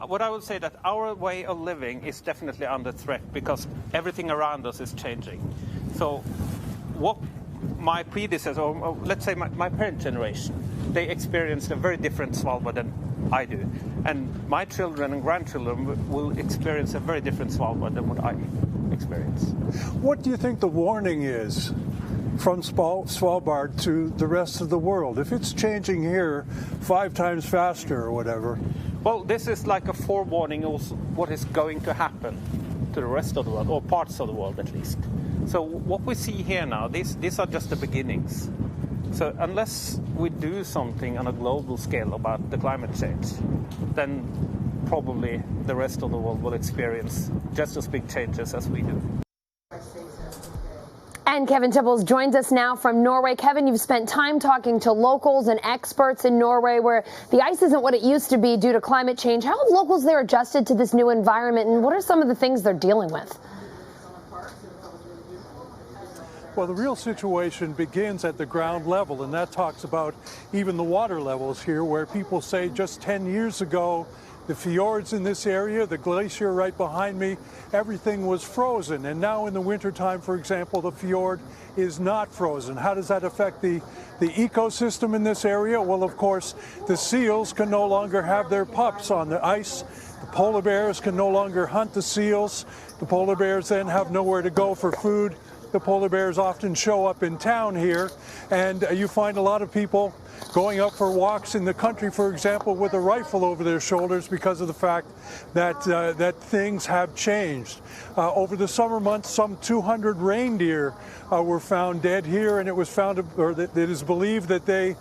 what I would say that our way of living is definitely under threat because everything around us is changing. So what my predecessor, or let's say my parent generation, they experienced a very different Svalbard than I do. And my children and grandchildren will experience a very different Svalbard than what I experience. What do you think the warning is from Svalbard to the rest of the world? If it's changing here 5 times faster or whatever. Well, this is like a forewarning of what is going to happen to the rest of the world, or parts of the world at least. So what we see here now, these are just the beginnings. So unless we do something on a global scale about the climate change, then probably the rest of the world will experience just as big changes as we do. And Kevin Tibbles joins us now from Norway. Kevin, you've spent time talking to locals and experts in Norway where the ice isn't what it used to be due to climate change. How have locals there adjusted to this new environment, and what are some of the things they're dealing with? Well, the real situation begins at the ground level, and that talks about even the water levels here, where people say just 10 years ago, the fjords in this area, the glacier right behind me, everything was frozen. And now in the wintertime, for example, the fjord is not frozen. How does that affect the ecosystem in this area? Well, of course, the seals can no longer have their pups on the ice. The polar bears can no longer hunt the seals. The polar bears then have nowhere to go for food. The polar bears often show up in town here, and you find a lot of people going up for walks in the country, for example, with a rifle over their shoulders because of the fact that that things have changed. Over the summer months, some 200 reindeer were found dead here, and it was found, or it is believed that they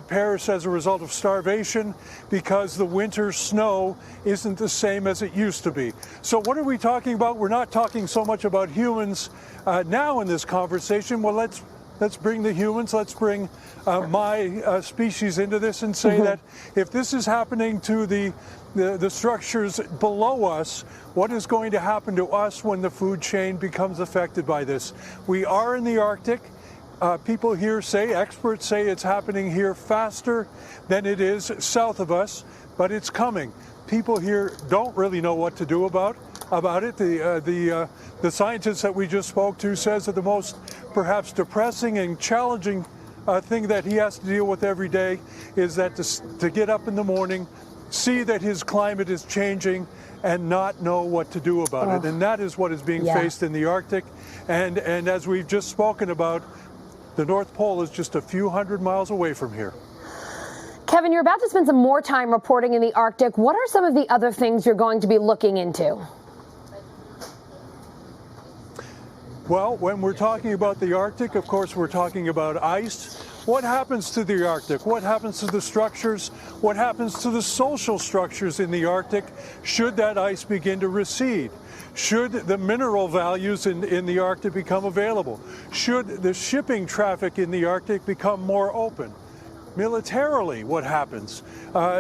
perish as a result of starvation because the winter snow isn't the same as it used to be. So what are we talking about? We're not talking so much about humans now in this conversation. Well, let's bring the humans, let's bring my species into this and say that if this is happening to the structures below us, what is going to happen to us when the food chain becomes affected by this? We are in the Arctic. People here say, experts say it's happening here faster than it is south of us, but it's coming. People here don't really know what to do about it. The scientist that we just spoke to says that the most perhaps depressing and challenging thing that he has to deal with every day is that to get up in the morning, see that his climate is changing, and not know what to do about it. And that is what is being faced in the Arctic. And as we've just spoken about, the North Pole is just a few hundred miles away from here. Kevin, you're about to spend some more time reporting in the Arctic. What are some of the other things you're going to be looking into? Well, when we're talking about the Arctic, of course, we're talking about ice. What happens to the Arctic? What happens to the structures? What happens to the social structures in the Arctic should that ice begin to recede? Should the mineral values in the Arctic become available? Should the shipping traffic in the Arctic become more open? Militarily, what happens?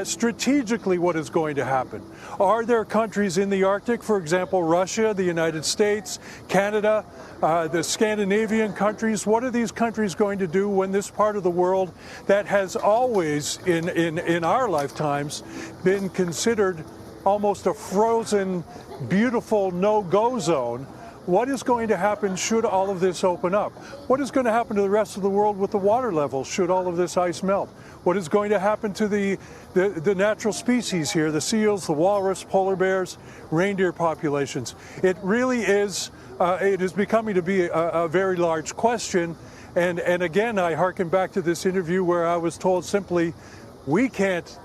Strategically, what is going to happen? Are there countries in the Arctic, for example, Russia, the United States, Canada, the Scandinavian countries? What are these countries going to do when this part of the world that has always, in our lifetimes, been considered almost a frozen, beautiful no-go zone? What is going to happen should all of this open up? What is going to happen to the rest of the world with the water level should all of this ice melt? What is going to happen to the natural species here, the seals, the walrus, polar bears, reindeer populations? It really is, it is becoming to be a very large question. And again, I hearken back to this interview where I was told simply, we can't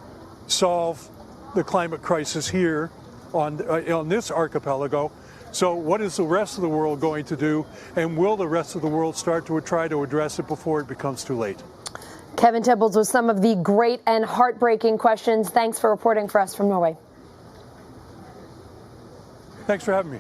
solve the climate crisis here on this archipelago. So what is the rest of the world going to do? And will the rest of the world start to try to address it before it becomes too late? Kevin Tibbles with some of the great and heartbreaking questions. Thanks for reporting for us from Norway. Thanks for having me.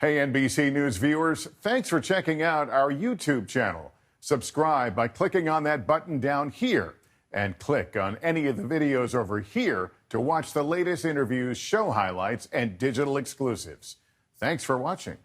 Hey, NBC News viewers, thanks for checking out our YouTube channel. Subscribe by clicking on that button down here and click on any of the videos over here to watch the latest interviews, show highlights, and digital exclusives. Thanks for watching.